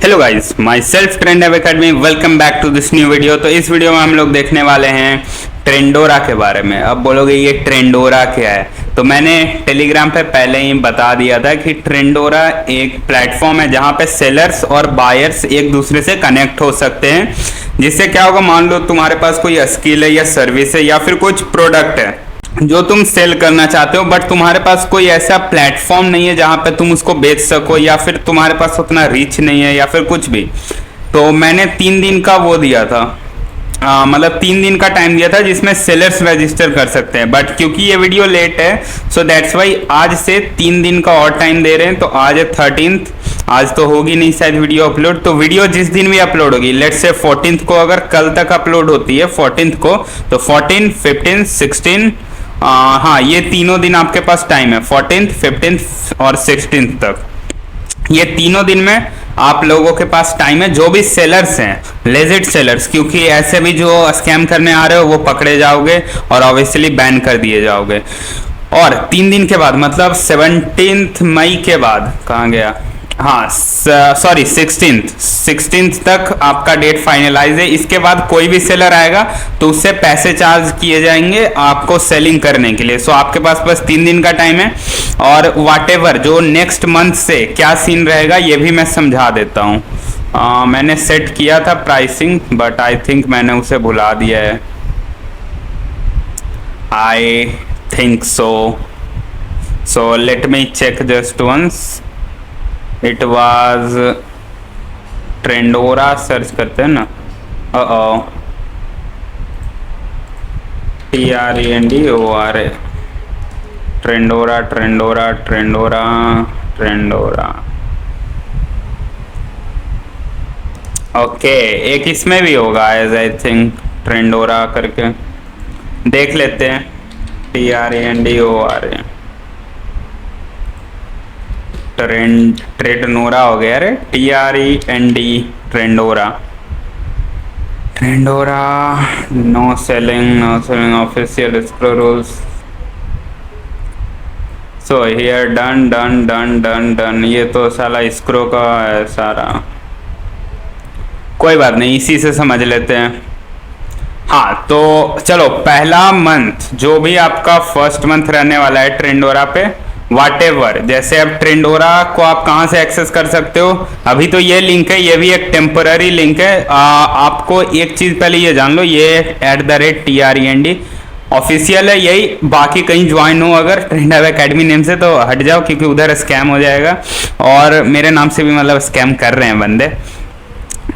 Hello guys, myself trend academy, welcome back to this new video. तो इस video में हम लोग देखने वाले हैं ट्रेंडोरा के बारे में। अब बोलोगे ये ट्रेंडोरा क्या है, तो मैंने टेलीग्राम पे पहले ही बता दिया था कि ट्रेंडोरा एक प्लेटफॉर्म है जहाँ पे सेलर्स और बायर्स एक दूसरे से कनेक्ट हो सकते हैं। जिससे क्या होगा, मान लो तुम्हारे पास कोई स्किल है या सर्विस है या फिर कुछ प्रोडक्ट है जो तुम सेल करना चाहते हो, बट तुम्हारे पास कोई ऐसा प्लेटफॉर्म नहीं है जहां पे तुम उसको बेच सको, या फिर तुम्हारे पास उतना रीच नहीं है या फिर कुछ भी। तो मैंने 3 दिन का वो दिया था, मतलब 3 दिन का टाइम दिया था जिसमें सेलर्स रजिस्टर कर सकते हैं। बट क्योंकि ये वीडियो लेट है, सो दैट्स वाई आज से 3 दिन का और टाइम दे रहे हैं। तो आज है 13th, आज तो होगी नहीं शायद वीडियो अपलोड। तो वीडियो जिस दिन भी अपलोड होगी, लेट्स से 14th को, अगर कल तक अपलोड होती है 14th को, तो 14, 15, 16, हाँ ये तीनों दिन आपके पास टाइम है, 14th, 15th और 16th तक। ये तीनों दिन में आप लोगों के पास टाइम है, जो भी सेलर्स हैं, लेजिट सेलर्स, क्योंकि ऐसे भी जो स्कैम करने आ रहे हो वो पकड़े जाओगे और ऑब्वियसली बैन कर दिए जाओगे। और 3 दिन के बाद, मतलब 17 मई के बाद, कहाँ गया, हाँ सॉरी 16th तक आपका डेट फाइनलाइज है। इसके बाद कोई भी सेलर आएगा तो उससे पैसे चार्ज किए जाएंगे आपको सेलिंग करने के लिए। सो आपके पास बस 3 दिन का टाइम है, और वाटेवर जो नेक्स्ट मंथ से क्या सीन रहेगा ये भी मैं समझा देता हूँ। मैंने सेट किया था प्राइसिंग, बट आई थिंक मैंने उसे भुला दिया है, I think so let me check just once. It was Trendora, search करते हैं ना, TRENDORA, ट्रेंडोरा। ओके, एक इसमें भी होगा एज आई थिंक, ट्रेंडोरा करके देख लेते हैं। TRENDORA, ट्रेडनोरा हो गया रे, TREND, Trendora. No selling official escrow rules. So here done. ये तो साला स्क्रो का है सारा, कोई बात नहीं, इसी से समझ लेते हैं। हाँ तो चलो, पहला मंथ जो भी आपका फर्स्ट मंथ रहने वाला है ट्रेंडोरा पे, वाटेवर, जैसे अब ट्रेंडोरा को आप कहाँ से एक्सेस कर सकते हो, अभी तो ये लिंक है, ये भी एक टेम्पररी लिंक है। आपको एक चीज पहले ये जान लो, ये @TREND ऑफिशियल है यही। बाकी कहीं ज्वाइन हो अगर ट्रेंडर अकेडमी नेम से तो हट जाओ, क्योंकि उधर स्कैम हो जाएगा, और मेरे नाम से भी मतलब स्कैम कर रहे हैं बंदे।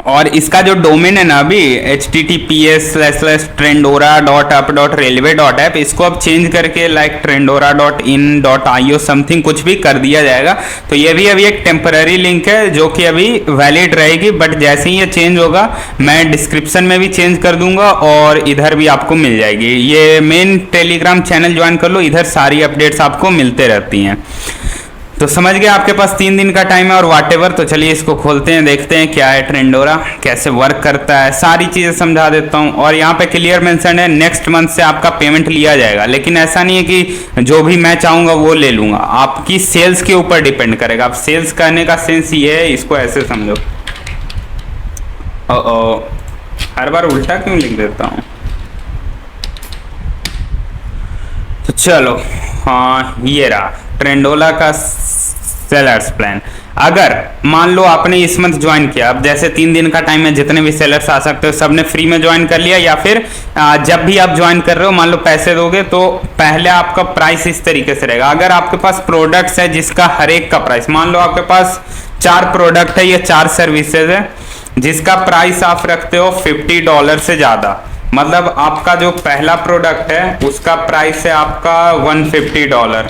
और इसका जो डोमेन है ना अभी, https://trendora.up.railway.app, इसको अब चेंज करके लाइक trendora.in.io समथिंग कुछ भी कर दिया जाएगा। तो ये भी अभी एक टेम्पररी लिंक है जो कि अभी वैलिड रहेगी, बट जैसे ही ये चेंज होगा मैं डिस्क्रिप्शन में भी चेंज कर दूंगा और इधर भी आपको मिल जाएगी। ये मेन टेलीग्राम चैनल ज्वाइन कर लो, इधर सारी अपडेट्स आपको मिलते रहती हैं। तो समझ गए, आपके पास 3 दिन का टाइम है और वाटेवर। तो चलिए इसको खोलते हैं, देखते हैं क्या है ट्रेंडोरा, कैसे वर्क करता है, सारी चीज़ें समझा देता हूँ। और यहाँ पे क्लियर मेंशन है नेक्स्ट मंथ से आपका पेमेंट लिया जाएगा, लेकिन ऐसा नहीं है कि जो भी मैं चाहूँगा वो ले लूँगा, आपकी सेल्स के ऊपर डिपेंड करेगा। आप सेल्स करने का सेंस ये है, इसको ऐसे समझो। हर बार उल्टा क्यों लिख देता हूँ। तो चलो, हाँ ये रहा ट्रेंडोरा का सेलर्स प्लान। अगर मान लो आपने इस मंथ ज्वाइन किया, अब जैसे 3 दिन का टाइम है, जितने भी सेलर्स आ सकते हो सबने फ्री में ज्वाइन कर लिया, या फिर जब भी आप ज्वाइन कर रहे हो मान लो पैसे दोगे, तो पहले आपका प्राइस इस तरीके से रहेगा। अगर आपके पास प्रोडक्ट्स है जिसका हर एक का प्राइस, मान लो आपके पास 4 प्रोडक्ट है या 4 सर्विसेज है जिसका प्राइस आप रखते हो $50 से ज़्यादा, मतलब आपका जो पहला प्रोडक्ट है उसका प्राइस है आपका $150,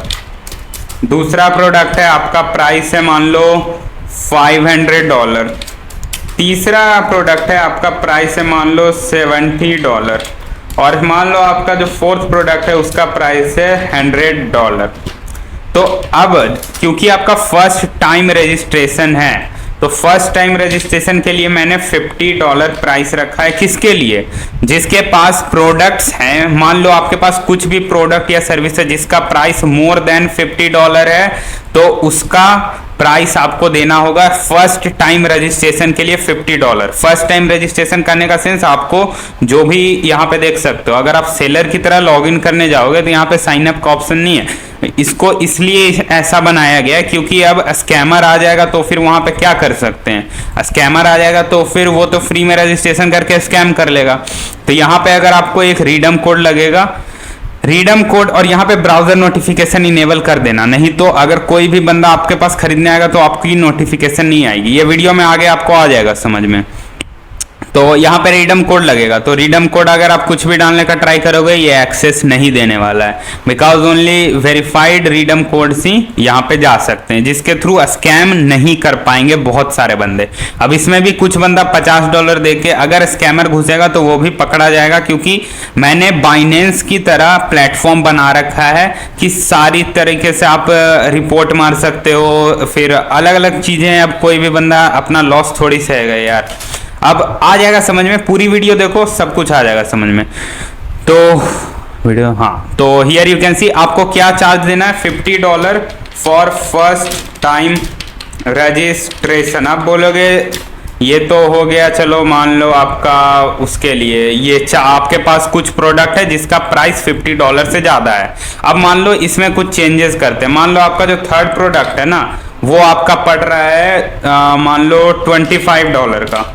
दूसरा प्रोडक्ट है आपका प्राइस है मान लो $500, तीसरा प्रोडक्ट है आपका प्राइस है मान लो $70, और मान लो आपका जो फोर्थ प्रोडक्ट है उसका प्राइस है $100। तो अब क्योंकि आपका फर्स्ट टाइम रजिस्ट्रेशन है, तो फर्स्ट टाइम रजिस्ट्रेशन के लिए मैंने $50 प्राइस रखा है। किसके लिए? जिसके पास प्रोडक्ट्स हैं। मान लो आपके पास कुछ भी प्रोडक्ट या सर्विस है जिसका प्राइस मोर देन $50 है, तो उसका प्राइस आपको देना होगा फर्स्ट टाइम रजिस्ट्रेशन के लिए $50। फर्स्ट टाइम रजिस्ट्रेशन करने का सेंस आपको जो भी यहाँ पे देख सकते हो, अगर आप सेलर की तरह लॉगिन करने जाओगे तो यहाँ पे साइन अप का ऑप्शन नहीं है। इसको इसलिए ऐसा बनाया गया है क्योंकि अब स्कैमर आ जाएगा तो फिर वहां पे क्या कर सकते हैं, स्कैमर आ जाएगा तो फिर वो तो फ्री में रजिस्ट्रेशन करके स्कैम कर लेगा। तो यहाँ पे अगर आपको एक रिडम कोड लगेगा, रिडम कोड, और यहाँ पे ब्राउजर नोटिफिकेशन इनेबल कर देना, नहीं तो अगर कोई भी बंदा आपके पास खरीदने आएगा तो आपकी नोटिफिकेशन नहीं आएगी। ये वीडियो में आगे आपको आ जाएगा समझ में। तो यहाँ पे रिडम कोड लगेगा, तो रिडम कोड अगर आप कुछ भी डालने का ट्राई करोगे ये एक्सेस नहीं देने वाला है, because only verified redeem code ही यहाँ पे जा सकते हैं, जिसके थ्रू स्कैम नहीं कर पाएंगे बहुत सारे बंदे। अब इसमें भी कुछ बंदा $50 देके अगर स्कैमर घुसेगा तो वो भी पकड़ा जाएगा, क्योंकि मैंने बाइनेंस की तरह प्लेटफॉर्म बना रखा है कि सारी तरीके से आप रिपोर्ट मार सकते हो, फिर अलग अलग चीजें। अब कोई भी बंदा अपना लॉस थोड़ी सहेगा यार। अब आ जाएगा समझ में, पूरी वीडियो देखो सब कुछ आ जाएगा समझ में। तो वीडियो, हाँ, तो हियर यू कैन सी आपको क्या चार्ज देना है, $50 फॉर फर्स्ट टाइम रजिस्ट्रेशन। आप बोलोगे ये तो हो गया, चलो मान लो आपका उसके लिए ये आपके पास कुछ प्रोडक्ट है जिसका प्राइस $50 से ज़्यादा है। अब मान लो इसमें कुछ चेंजेस करते हैं, मान लो आपका जो थर्ड प्रोडक्ट है ना वो आपका पड़ रहा है मान लो $25 का,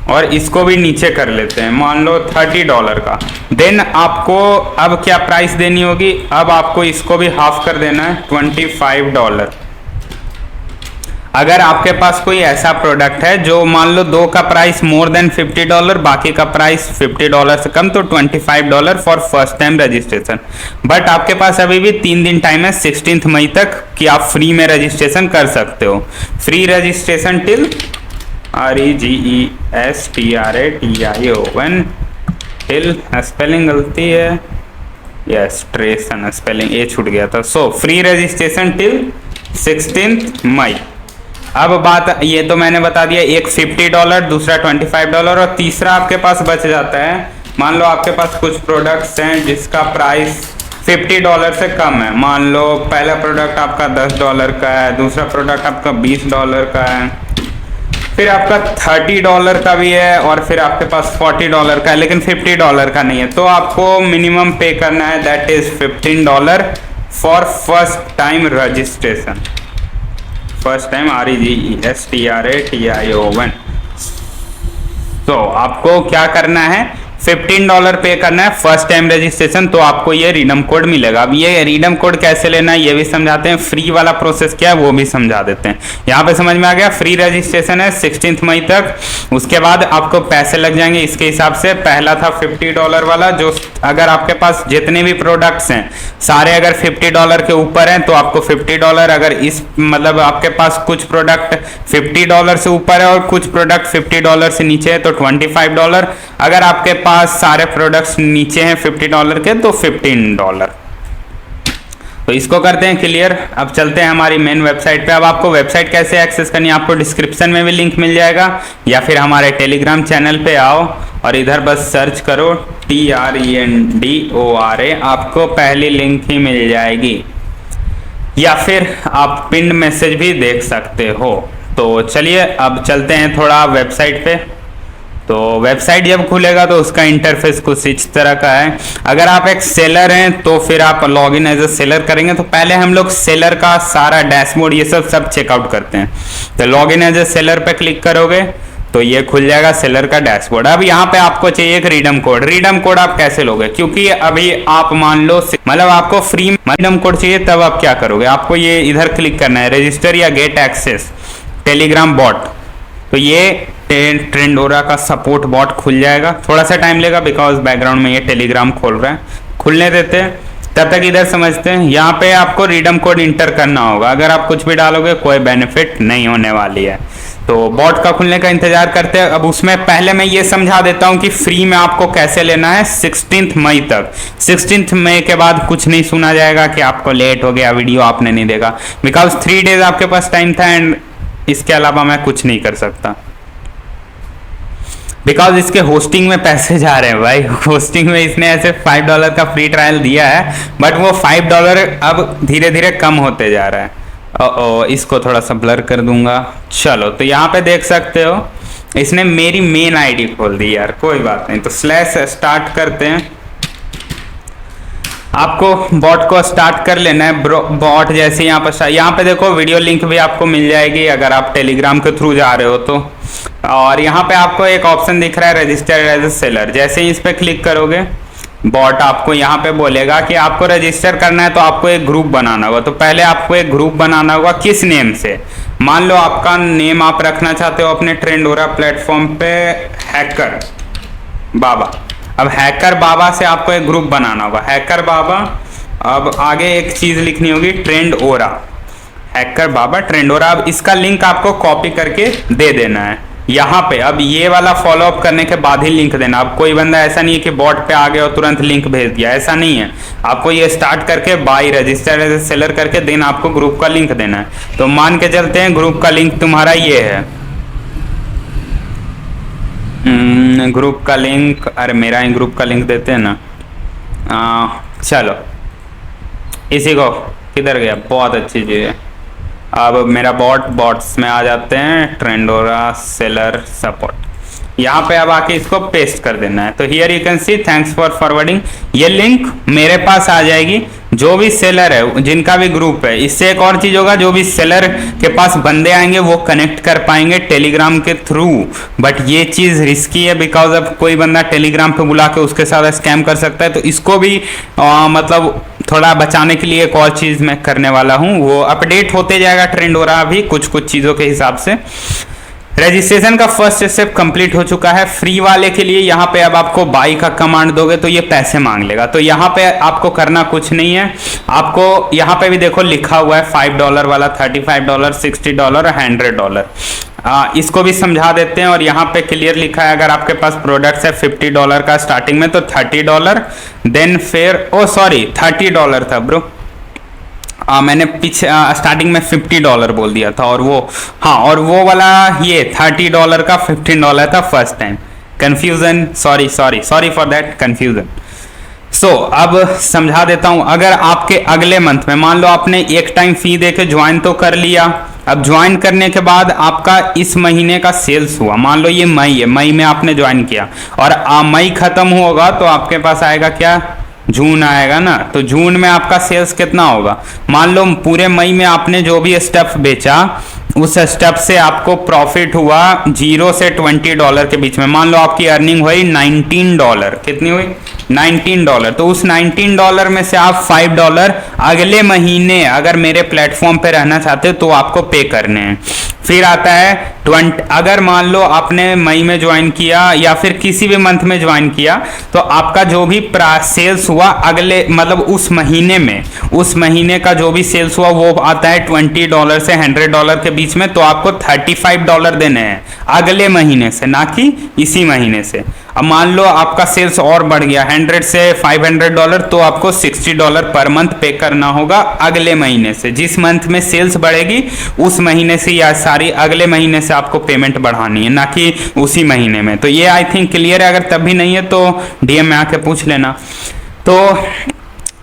और इसको भी नीचे कर लेते हैं मान लो $30 का। देन आपको अब क्या प्राइस देनी होगी, अब आपको इसको भी हाफ कर देना है $25। अगर आपके पास कोई ऐसा प्रोडक्ट है जो मान लो दो का प्राइस मोर देन $50, बाकी का प्राइस $50 से कम, तो $25 for first time registration. But आपके पास अभी भी 3 दिन टाइम है 16 मई तक कि आप फ्री में रजिस्ट्रेशन कर सकते हो। Free registration till REGISTRATION till, spelling गलती है, यस ट्रेसन स्पेलिंग ए छूट गया था। सो फ्री रजिस्ट्रेशन टिल 16 मई। अब बात ये तो मैंने बता दिया, एक $50, दूसरा $25, और तीसरा आपके पास बच जाता है। मान लो आपके पास कुछ प्रोडक्ट्स हैं जिसका प्राइस $50 से कम है, मान लो पहला प्रोडक्ट आपका $10 का है, दूसरा प्रोडक्ट आपका $20 का है, फिर आपका $30 का भी है, और फिर आपके पास $40 का है, लेकिन $50 का नहीं है। तो आपको मिनिमम पे करना है, that is $15 for first time registration. First time REGISTRATION। तो आपको क्या करना है, $15 पे करना है फर्स्ट टाइम रजिस्ट्रेशन, तो आपको ये रिडम कोड मिलेगा। अब ये रिडम कोड कैसे लेना है ये भी समझाते हैं, फ्री वाला प्रोसेस क्या है वो भी समझा देते हैं। यहाँ पे समझ में आ गया, फ्री रजिस्ट्रेशन है 16 मई तक, उसके बाद आपको पैसे लग जाएंगे इसके हिसाब से। पहला था $50 वाला, जो अगर आपके पास जितने भी प्रोडक्ट्स हैं सारे अगर $50 के ऊपर हैं तो आपको $50, अगर इस मतलब आपके पास कुछ प्रोडक्ट $50 से ऊपर है और कुछ प्रोडक्ट $50 से नीचे है तो $25। अगर आपके पास सारे प्रोडक्ट्स नीचे हैं $50 के तो $15। तो इसको करते हैं क्लियर। अब चलते हैं हमारी मेन वेबसाइट पे। अब आपको वेबसाइट कैसे एक्सेस करनी है, आपको डिस्क्रिप्शन में भी लिंक मिल जाएगा, या फिर हमारे टेलीग्राम चैनल पे आओ और इधर बस सर्च करो TRENDORA, आपको पहली लिंक ही मिल जाएगी, या फिर आप पिन मैसेज भी देख सकते हो। तो चलिए अब चलते हैं थोड़ा वेबसाइट पे। तो वेबसाइट जब खुलेगा तो उसका इंटरफेस कुछ इस तरह का है। अगर आप एक सेलर हैं तो फिर आप log in as a seller करेंगे, तो पहले हम लोग सेलर का सारा डैशबोर्ड ये सब चेकआउट करते हैं। तो log in as a seller पे क्लिक करोगे तो ये खुल जाएगा सेलर का डैशबोर्ड। अब यहाँ पे आपको चाहिए एक रिडम कोड। रिडम कोड आप कैसे लोगे, क्योंकि अभी आप मान लो मतलब आपको फ्री रिडम कोड चाहिए, तब आप क्या करोगे, आपको ये इधर क्लिक करना है, रजिस्टर या गेट एक्सेस टेलीग्राम बॉट। तो ये ट्रेंडोरा का सपोर्ट बॉट खुल जाएगा, थोड़ा सा टाइम लेगा बिकॉज बैकग्राउंड में ये टेलीग्राम खोल रहा है। खुलने देते हैं, तब तक इधर समझते हैं। यहाँ पे आपको रिडम कोड इंटर करना होगा, अगर आप कुछ भी डालोगे कोई बेनिफिट नहीं होने वाली है। तो बॉट का खुलने का इंतजार करते हैं। अब उसमें पहले मैं ये समझा देता हूँ कि फ्री में आपको कैसे लेना है 16 मई तक। 16 मई के बाद कुछ नहीं सुना जाएगा कि आपको लेट हो गया, वीडियो आपने नहीं देखा, बिकॉज 3 डेज आपके पास टाइम था एंड इसके अलावा मैं कुछ नहीं कर सकता, बिकॉज इसके होस्टिंग में पैसे जा रहे हैं भाई। होस्टिंग में इसने ऐसे $5 का फ्री ट्रायल दिया है, बट वो $5 अब धीरे धीरे कम होते जा रहा है। इसको थोड़ा सा ब्लर कर दूंगा। चलो तो यहाँ पे देख सकते हो इसने मेरी मेन आईडी खोल दी यार, कोई बात नहीं। तो स्लैश स्टार्ट करते हैं। आपको बॉट को स्टार्ट कर लेना है। बॉट जैसे यहाँ पे देखो वीडियो लिंक भी आपको मिल जाएगी अगर आप टेलीग्राम के थ्रू जा रहे हो तो। और यहाँ पे आपको एक ऑप्शन दिख रहा है रजिस्टर एज ए सेलर। जैसे ही इस पर क्लिक करोगे बॉट आपको यहाँ पे बोलेगा कि आपको रजिस्टर करना है तो आपको एक ग्रुप बनाना होगा। तो पहले आपको एक ग्रुप बनाना होगा। किस नेम से? मान लो आपका नेम आप रखना चाहते हो अपने ट्रेंडोरा प्लेटफॉर्म पे हैकर बाबा। अब हैकर बाबा से आपको एक ग्रुप बनाना होगा, हैकर बाबा। अब आगे एक चीज लिखनी होगी ट्रेंडोरा, हैकर बाबा ट्रेंडोरा। अब इसका लिंक आपको कॉपी करके दे देना है यहाँ पे। अब ये वाला फॉलो अप करने के बाद ही लिंक देना। अब कोई बंदा ऐसा नहीं है कि बॉट पे आ गया और तुरंत लिंक भेज दिया, ऐसा नहीं है। आपको ये स्टार्ट करके by register as a seller करके देन आपको ग्रुप का लिंक देना है। तो मान के चलते हैं ग्रुप का लिंक तुम्हारा ये है, ग्रुप का लिंक, अरे मेरा ही ग्रुप का लिंक देते हैं ना। चलो इसी को, किधर गया? बहुत अच्छी चीज़ है। अब मेरा बॉट्स में आ जाते हैं, ट्रेंडोरा सेलर सपोर्ट। यहाँ पे अब आके इसको पेस्ट कर देना है। तो here you can C thanks for forwarding. ये लिंक मेरे पास आ जाएगी। जो भी सेलर है, जिनका भी ग्रुप है, इससे एक और चीज होगा, जो भी सेलर के पास बंदे आएंगे वो कनेक्ट कर पाएंगे टेलीग्राम के थ्रू। बट ये चीज रिस्की है बिकॉज अब कोई बंदा टेलीग्राम पे बुला के उसके साथ स्कैम कर सकता है। तो इसको भी मतलब थोड़ा बचाने के लिए एक और चीज मैं करने वाला हूँ, वो अपडेट होते जाएगा ट्रेंडोरा भी कुछ कुछ चीजों के हिसाब से। रजिस्ट्रेशन का फर्स्ट स्टेप कंप्लीट हो चुका है। फ्री वाले के लिए यहाँ पे अब आपको बाई का कमांड दोगे तो ये पैसे मांग लेगा। तो यहाँ पे आपको करना कुछ नहीं है। आपको यहाँ पे भी देखो लिखा हुआ है $5 वाला, $35, $60 और $100। इसको भी समझा देते हैं। और यहाँ पे क्लियर लिखा है अगर आपके पास प्रोडक्ट्स है $50 का स्टार्टिंग में तो $30, देन फिर $30 था ब्रो। मैंने पीछे स्टार्टिंग में $50 बोल दिया था। और वो और वो वाला ये $30 का $15 था first time. Confusion, sorry for that confusion. So अब समझा देता हूं। अगर आपके अगले मंथ में मान लो आपने एक टाइम फी देके ज्वाइन तो कर लिया। अब ज्वाइन करने के बाद आपका इस महीने का सेल्स हुआ, मान लो ये मई है, मई में आपने ज्वाइन किया और मई खत्म होगा तो आपके पास आएगा क्या? जून आएगा ना। तो जून में आपका सेल्स कितना होगा? मान लो पूरे मई में आपने जो भी स्टफ बेचा उस स्टफ से आपको प्रॉफिट हुआ $0 से $20 के बीच में। मान लो आपकी अर्निंग हुई $19। कितनी हुई? $19। तो उस $19 में से आप $5 अगले महीने अगर मेरे प्लेटफॉर्म पे रहना चाहते हो तो आपको पे करने हैं। फिर आता है 20। अगर मान लो आपने मई में ज्वाइन किया या फिर किसी भी मंथ में ज्वाइन किया तो आपका जो भी सेल्स हुआ अगले मतलब उस महीने में, उस महीने का जो भी सेल्स हुआ वो आता है $20 से $100 के बीच में। तो आपको $35 देने हैं अगले महीने से, ना कि इसी महीने से। अब मान लो आपका सेल्स और बढ़ गया 100 से $500 तो आपको $60 पर मंथ पे करना होगा अगले महीने से। जिस मंथ में सेल्स बढ़ेगी उस महीने से या सारी अगले महीने से आपको पेमेंट बढ़ानी है, ना कि उसी महीने में। तो ये आई थिंक क्लियर है। अगर तब भी नहीं है तो डीएम में आके पूछ लेना। तो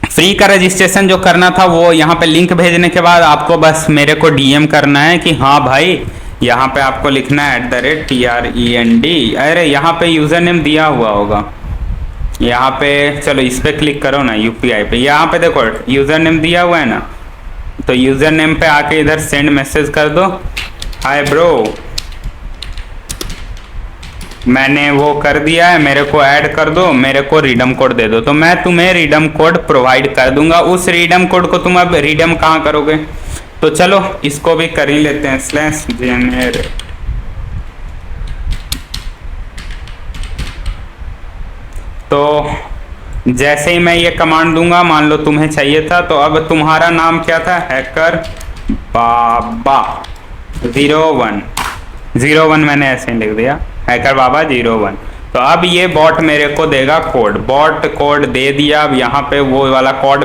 फ्री का रजिस्ट्रेशन जो करना था वो यहाँ पे लिंक भेजने के बाद आपको बस मेरे को डीएम करना है कि हाँ भाई, यहाँ पे आपको लिखना है @TREND। अरे यहाँ पे यूजर नेम दिया हुआ होगा, यहाँ पे चलो इस पे क्लिक करो ना यूपीआई पे। यहाँ पे देखो यूजर नेम दिया हुआ है ना, तो यूजर नेम पे आके इधर सेंड मैसेज कर दो, हाय ब्रो मैंने वो कर दिया है, मेरे को ऐड कर दो, मेरे को रिडम कोड दे दो। तो मैं तुम्हें रिडम कोड प्रोवाइड कर दूंगा। उस रिडम कोड को तुम अब रिडम कहाँ करोगे? तो चलो इसको भी कर ही लेते हैं, /generate। तो जैसे ही मैं ये कमांड दूंगा, मान लो तुम्हें चाहिए था, तो अब तुम्हारा नाम क्या था? हैकर बाबा 01 मैंने ऐसे ही लिख दिया, हैकर बाबा 01। तो अब ये बॉट मेरे को देगा कोड, बॉट कोड दे दिया। अब यहाँ पे वो वाला कोड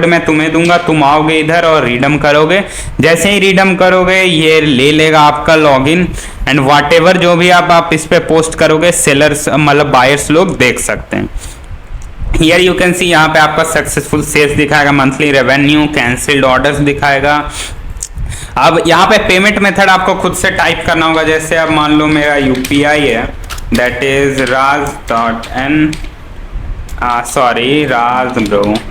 मैं तुम्हें दूंगा। तुम आओगे इधर और रिडम करोगे। जैसे ही रिडम करोगे ये ले लेगा आपका लॉगिन एंड व्हाटएवर जो भी आप इस पे पोस्ट करोगे सेलर्स मतलब बायर्स लोग देख सकते हैं। हियर यू कैन सी, यहाँ पे आपका सक्सेसफुल सेल्स दिखाएगा, मंथली रेवेन्यू, कैंसिल्ड ऑर्डर्स दिखाएगा। अब यहाँ पे पेमेंट मेथड आपको खुद से टाइप करना होगा। जैसे अब मान लो मेरा यूपीआई है, that is raz.n, sorry raz.n@fan।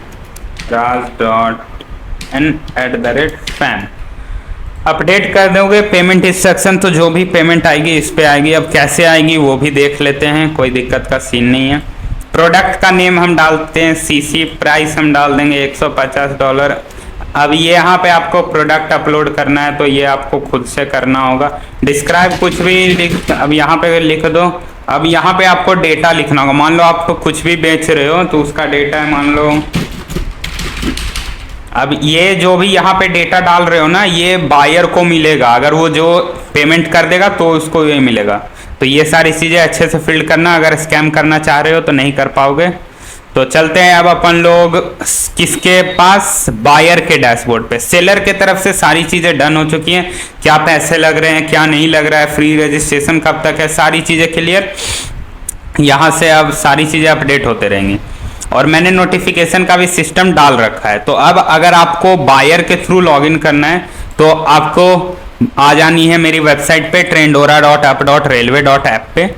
Update कर दोगे पेमेंट इंस्ट्रक्शन, तो जो भी पेमेंट आएगी इस पे आएगी। अब कैसे आएगी वो भी देख लेते हैं, कोई दिक्कत का सीन नहीं है। प्रोडक्ट का नेम हम डालते हैं सीसी, प्राइस हम डाल देंगे $150। अब ये यहाँ पे आपको प्रोडक्ट अपलोड करना है, तो ये आपको खुद से करना होगा। डिस्क्राइब कुछ भी अब यहाँ पे लिख दो। अब यहाँ पे आपको डेटा लिखना होगा। मान लो आप कुछ भी बेच रहे हो तो उसका डेटा है, मान लो अब ये जो भी यहाँ पे डेटा डाल रहे हो ना, ये बायर को मिलेगा। अगर वो जो पेमेंट कर देगा तो उसको ये मिलेगा। तो ये सारी चीज़ें अच्छे से फिल करना, अगर स्कैम करना चाह रहे हो तो नहीं कर पाओगे। तो चलते हैं अब अपन लोग किसके पास, बायर के डैशबोर्ड पे। सेलर के तरफ से सारी चीज़ें डन हो चुकी हैं, क्या पैसे लग रहे हैं, क्या नहीं लग रहा है, फ्री रजिस्ट्रेशन कब तक है, सारी चीज़ें क्लियर। यहाँ से अब सारी चीज़ें अपडेट होते रहेंगी और मैंने नोटिफिकेशन का भी सिस्टम डाल रखा है। तो अब अगर आपको बायर के थ्रू लॉगिन करना है तो आपको आ जानी है मेरी वेबसाइट पे trendora.up.railway.app पे।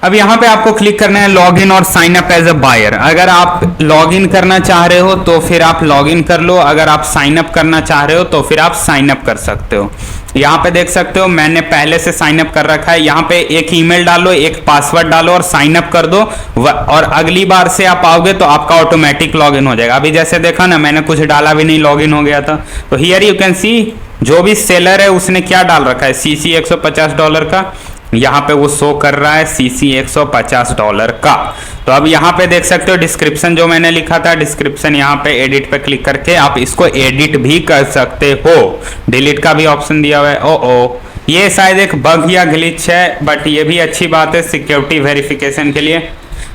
अब यहाँ पे आपको क्लिक करना है लॉगिन और sign up as a buyer. अगर आप लॉगिन करना चाह रहे हो तो फिर आप लॉगिन कर लो, अगर आप साइन अप करना चाह रहे हो तो फिर आप साइन अप कर सकते हो। यहाँ पे देख सकते हो मैंने पहले से साइन अप कर रखा है। यहाँ पे एक ईमेल डालो, एक पासवर्ड डालो और साइन अप कर दो, और अगली बार से आप आओगे तो आपका ऑटोमेटिक लॉगिन हो जाएगा। अभी जैसे देखा ना, मैंने कुछ डाला भी नहीं, लॉगिन हो गया था। तो हियर यू कैन सी जो भी सेलर है उसने क्या डाल रखा है, सीसी $150 का, यहाँ पे वो शो कर रहा है सीसी $150 का। तो अब यहाँ पे देख सकते हो डिस्क्रिप्शन जो मैंने लिखा था, डिस्क्रिप्शन यहाँ पे एडिट पे क्लिक करके आप इसको एडिट भी कर सकते हो। डिलीट का भी ऑप्शन दिया हुआ है। ओ ये शायद एक बग या ग्लिच है, बट ये भी अच्छी बात है सिक्योरिटी वेरिफिकेशन के लिए।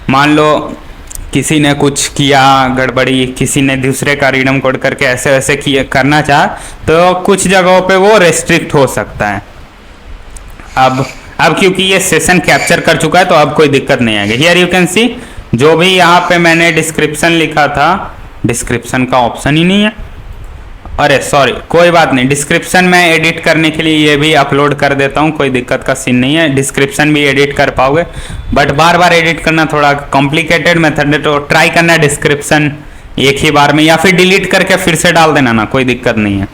मान लो किसी ने कुछ किया गड़बड़ी, किसी ने दूसरे का रिडम कोड करके ऐसे वैसे किया करना चाह, तो कुछ जगहों पे वो रेस्ट्रिक्ट हो सकता है। अब क्योंकि ये सेशन कैप्चर कर चुका है तो अब कोई दिक्कत नहीं आएगी। हियर यू कैन सी जो भी यहाँ पे मैंने डिस्क्रिप्शन लिखा था, डिस्क्रिप्शन का ऑप्शन ही नहीं है, अरे सॉरी कोई बात नहीं। डिस्क्रिप्शन मैं एडिट करने के लिए ये भी अपलोड कर देता हूँ, कोई दिक्कत का सीन नहीं है। डिस्क्रिप्शन भी एडिट कर पाओगे, बट बार बार एडिट करना थोड़ा कॉम्प्लिकेटेड मेथड है, तो ट्राई करना डिस्क्रिप्शन एक ही बार में, या फिर डिलीट करके फिर से डाल देना ना, कोई दिक्कत नहीं है।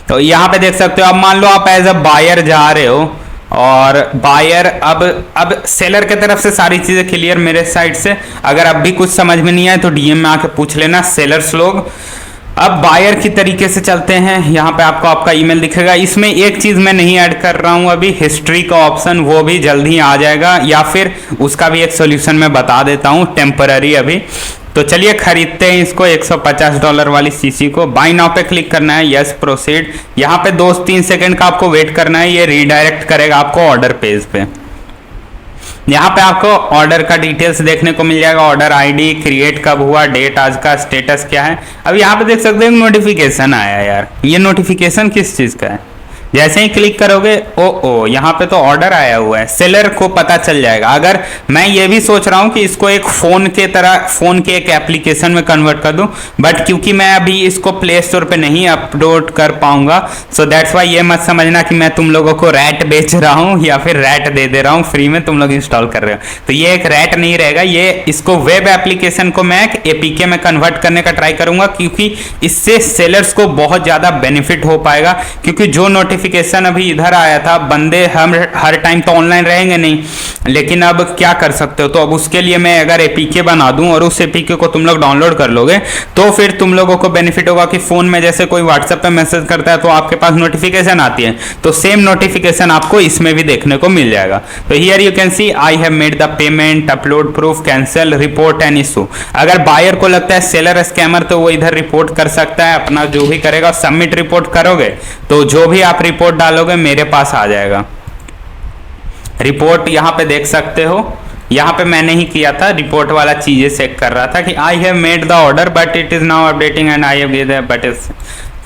तो यहाँ पे देख सकते हो। अब मान लो आप एज अ बायर जा रहे हो और बायर अब सेलर के तरफ से सारी चीज़ें क्लियर मेरे साइड से। अगर अब भी कुछ समझ में नहीं आए तो डीएम में आके पूछ लेना सेलर्स लोग। अब बायर की तरीके से चलते हैं। यहाँ पे आपको आपका ईमेल दिखेगा। इसमें एक चीज़ मैं नहीं ऐड कर रहा हूँ अभी, हिस्ट्री का ऑप्शन, वो भी जल्द ही आ जाएगा, या फिर उसका भी एक सोल्यूशन मैं बता देता हूँ टेम्पररी अभी। तो चलिए खरीदते हैं इसको $150 वाली सीसी को। बाय नाउ पे क्लिक करना है, यस प्रोसीड। यहाँ पे 2-3 सेकंड का आपको वेट करना है, ये रीडायरेक्ट करेगा आपको ऑर्डर पेज पे। यहाँ पे आपको ऑर्डर का डिटेल्स देखने को मिल जाएगा, ऑर्डर आईडी, क्रिएट कब हुआ, डेट, आज का स्टेटस क्या है। अब यहाँ पे देख सकते हैं नोटिफिकेशन आया यार। ये नोटिफिकेशन किस चीज़ का है? जैसे ही क्लिक करोगे यहाँ पे तो ऑर्डर आया हुआ है, सेलर को पता चल जाएगा। अगर मैं ये भी सोच रहा हूँ कि इसको एक फ़ोन के तरह, फ़ोन के एक एप्लीकेशन में कन्वर्ट कर दूँ, बट क्योंकि मैं अभी इसको प्ले स्टोर पे नहीं अपलोड कर पाऊंगा, सो दैट्स वाई ये मत समझना कि मैं तुम लोगों को रैट बेच रहा हूँ या फिर रैट दे दे रहा हूँ फ्री में, तुम लोग इंस्टॉल कर रहे हो। तो ये एक रैट नहीं रहेगा, ये इसको वेब एप्लीकेशन को मैं APK में कन्वर्ट करने का ट्राई करूँगा, क्योंकि इससे सेलर्स को बहुत ज़्यादा बेनिफिट हो पाएगा। क्योंकि जो नोटिफिकेशन अभी इधर आया था, बंदे हम हर टाइम तो ऑनलाइन रहेंगे नहीं, लेकिन अब क्या कर सकते हो, तो अब उसके लिए मैं अगर APK बना दूं और उस APK को तुम लोग डाउनलोड कर लोगे तो फिर तुम लोगों को बेनिफिट होगा कि फोन में जैसे कोई व्हाट्सएप पे मैसेज करता है तो आपके पास नोटिफिकेशन आती है, तो सेम नोटिफिकेशन आपको इसमें भी देखने को मिल जाएगा। तो here you can C I have made the payment, upload proof, cancel, report an issue. अगर बायर को लगता है सेलर स्कैमर तो वो इधर रिपोर्ट कर सकता है, अपना जो भी करेगा। सबमिट रिपोर्ट करोगे तो जो भी आप रिपोर्ट डालोगे मेरे पास आ जाएगा। रिपोर्ट यहाँ पे देख सकते हो, यहाँ पे मैंने ही किया था, रिपोर्ट वाला चीजें चेक कर रहा था कि I have made the order but it is now updating and I have given but is.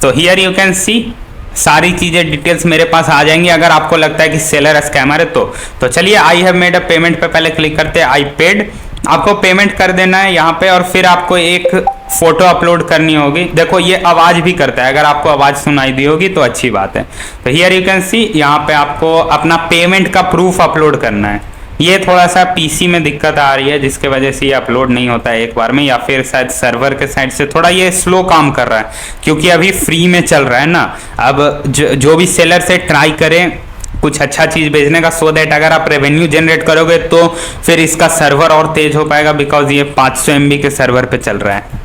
तो हियर यू कैन सी सारी चीजें डिटेल्स मेरे पास आ जाएंगी। अगर आपको लगता है कि सेलर स्कैमर है तो चलिए I have made a payment पे पहले क्लिक करते हैं, आई पेड। आपको पेमेंट कर देना है यहाँ पे, और फिर आपको एक फोटो अपलोड करनी होगी। देखो ये आवाज भी करता है, अगर आपको आवाज सुनाई दी होगी तो अच्छी बात है। तो हियर यू कैन सी, यहाँ पे आपको अपना पेमेंट का प्रूफ अपलोड करना है। ये थोड़ा सा पीसी में दिक्कत आ रही है जिसके वजह से ये अपलोड नहीं होता है एक बार में, या फिर शायद सर्वर के साइड से थोड़ा ये स्लो काम कर रहा है, क्योंकि अभी फ्री में चल रहा है ना। अब जो भी सेलर से ट्राई करें कुछ अच्छा चीज बेचने का, सो दैट अगर आप रेवेन्यू जनरेट करोगे तो फिर इसका सर्वर और तेज हो पाएगा, बिकॉज ये 500 MB के सर्वर पे चल रहा है।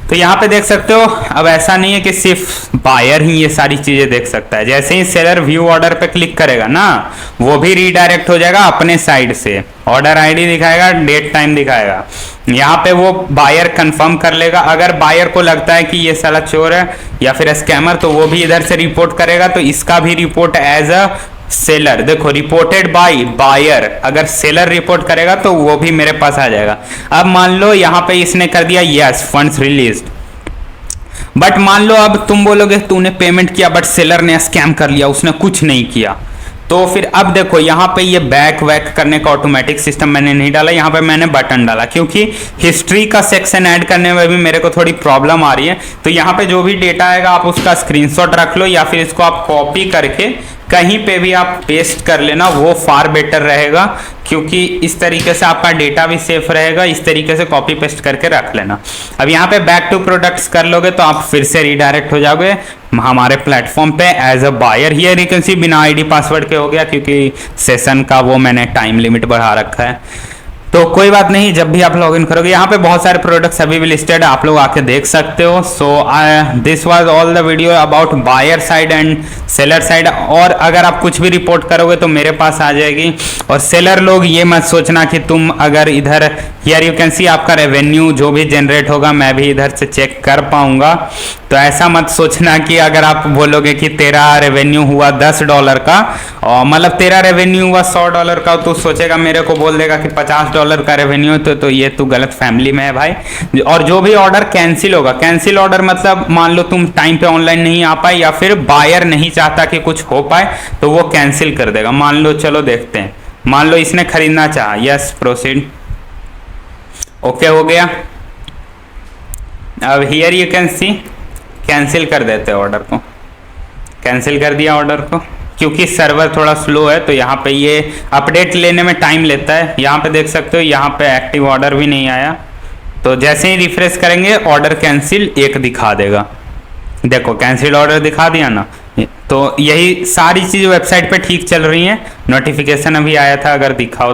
तो यहाँ पे देख सकते हो, अब ऐसा नहीं है कि सिर्फ बायर ही ये सारी चीजें देख सकता है। जैसे ही सेलर व्यू ऑर्डर पे क्लिक करेगा ना, वो भी रीडायरेक्ट हो जाएगा अपने साइड से, ऑर्डर आईडी दिखाएगा, डेट टाइम दिखाएगा। यहाँ पे वो बायर कंफर्म कर लेगा। अगर बायर को लगता है कि ये साला चोर है या फिर स्कैमर, तो वो भी इधर से रिपोर्ट करेगा, तो इसका भी रिपोर्ट एज अ सेलर, देखो रिपोर्टेड बाय बायर, अगर सेलर रिपोर्ट करेगा तो वो भी मेरे पास आ जाएगा। अब मान लो यहाँ पे इसने कर दिया यस फंड्स रिलीज्ड, बट मान लो अब तुम बोलोगे तूने पेमेंट किया बट सेलर ने स्कैम कर लिया, उसने कुछ नहीं किया, तो फिर अब देखो यहाँ पे ये बैक वैक करने का ऑटोमेटिक सिस्टम मैंने नहीं डाला, यहाँ पे मैंने बटन डाला, क्योंकि हिस्ट्री का सेक्शन ऐड करने में भी मेरे को थोड़ी प्रॉब्लम आ रही है। तो यहाँ पे जो भी डेटा आएगा आप उसका स्क्रीनशॉट रख लो, या फिर इसको आप कॉपी करके कहीं पे भी आप पेस्ट कर लेना, वो फार बेटर रहेगा, क्योंकि इस तरीके से आपका डेटा भी सेफ रहेगा। इस तरीके से कॉपी पेस्ट करके रख लेना। अब यहाँ पे बैक टू प्रोडक्ट्स कर लोगे तो आप फिर से रीडायरेक्ट हो जाओगे हमारे प्लेटफॉर्म पे as a buyer. Here you can see बिना आईडी पासवर्ड के हो गया, क्योंकि सेशन का वो मैंने टाइम लिमिट बढ़ा रखा है। तो कोई बात नहीं, जब भी आप लॉगिन करोगे यहाँ पे बहुत सारे प्रोडक्ट्स अभी भी लिस्टेड है, आप लोग आके देख सकते हो। So this was all the video about buyer side and seller side. और अगर आप कुछ भी रिपोर्ट करोगे तो मेरे पास आ जाएगी। और सेलर लोग ये मत सोचना कि तुम अगर इधर हियर यू कैन सी आपका रेवेन्यू जो भी जनरेट होगा मैं भी इधर से चेक कर पाऊंगा, तो ऐसा मत सोचना कि अगर आप बोलोगे कि तेरा रेवेन्यू हुआ $10 का, और मतलब तेरा रेवेन्यू हुआ $100 का, तो सोचेगा मेरे को बोल देगा कि $50 का रेवेन्यू, तो ये तू गलत फैमिली में है भाई। और जो भी ऑर्डर कैंसिल होगा, कैंसिल ऑर्डर मतलब मान लो तुम टाइम पे ऑनलाइन नहीं आ पाए या फिर बायर नहीं चाहता कि कुछ हो पाए, तो वो कैंसिल कर देगा। मान लो, चलो देखते हैं, मान लो इसने खरीदना चाहा, यस प्रोसीड, ओके हो गया। अब here you can C cancel कर देते हैं ऑर्डर को, कैंसिल कर दिया ऑर्डर को, क्योंकि सर्वर थोड़ा स्लो है तो यहाँ पे ये अपडेट लेने में टाइम लेता है। यहाँ पे देख सकते हो, यहाँ पे एक्टिव ऑर्डर भी नहीं आया, तो जैसे ही रिफ्रेश करेंगे ऑर्डर कैंसिल एक दिखा देगा। देखो कैंसिल ऑर्डर दिखा दिया ना। तो यही सारी चीज़ वेबसाइट पे ठीक चल रही हैं। नोटिफिकेशन अभी आया था, अगर दिखाओ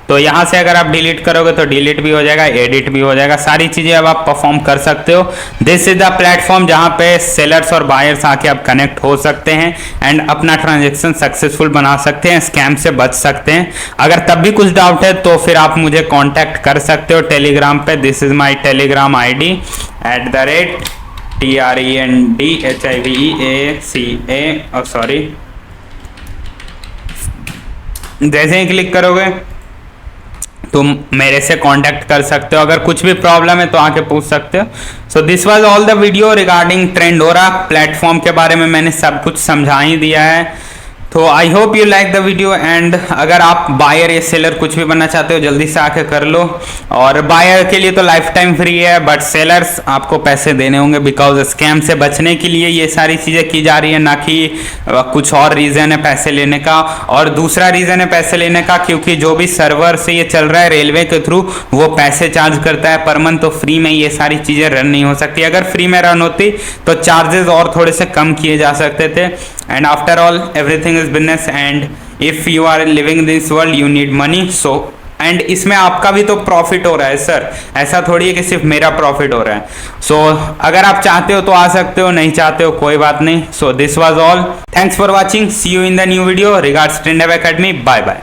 तो यहाँ से अगर आप डिलीट करोगे तो डिलीट भी हो जाएगा, एडिट भी हो जाएगा, सारी चीज़ें अब आप परफॉर्म कर सकते हो। दिस इज द प्लेटफॉर्म जहाँ पे सेलर्स और बायर्स आके आप कनेक्ट हो सकते हैं एंड अपना ट्रांजेक्शन सक्सेसफुल बना सकते हैं, स्कैम से बच सकते हैं। अगर तब भी कुछ डाउट है तो फिर आप मुझे कॉन्टैक्ट कर सकते हो टेलीग्राम पे। This is my Telegram ID @TRENDHIVEACA, sorry. जैसे ही क्लिक करोगे तुम मेरे से कांटेक्ट कर सकते हो, अगर कुछ भी प्रॉब्लम है तो आके पूछ सकते हो। So this was all the video regarding Trendora platform के बारे में मैंने सब कुछ समझा ही दिया है। तो I hope you like the video, and अगर आप बायर या सेलर कुछ भी बनना चाहते हो जल्दी से आके कर लो। और बायर के लिए तो लाइफ टाइम फ्री है, बट सेलर्स आपको पैसे देने होंगे, बिकॉज स्कैम से बचने के लिए ये सारी चीज़ें की जा रही है, ना कि कुछ और रीज़न है पैसे लेने का। और दूसरा रीज़न है पैसे लेने का क्योंकि जो भी सर्वर से ये चल रहा है रेलवे के थ्रू, वो पैसे चार्ज करता है पर मंथ, तो फ्री में ये सारी चीज़ें रन नहीं हो सकती। अगर फ्री में रन होती तो चार्जेस और थोड़े से कम किए जा सकते थे। And after all everything is business, and if you are living this world you need money. So and इसमें आपका भी तो प्रॉफिट हो रहा है सर, ऐसा थोड़ी है कि सिर्फ मेरा प्रॉफिट हो रहा है। सो अगर आप चाहते हो तो आ सकते हो, नहीं चाहते हो कोई बात नहीं। So this was all, thanks for watching, see you in the new video. Regards trend academy, bye bye.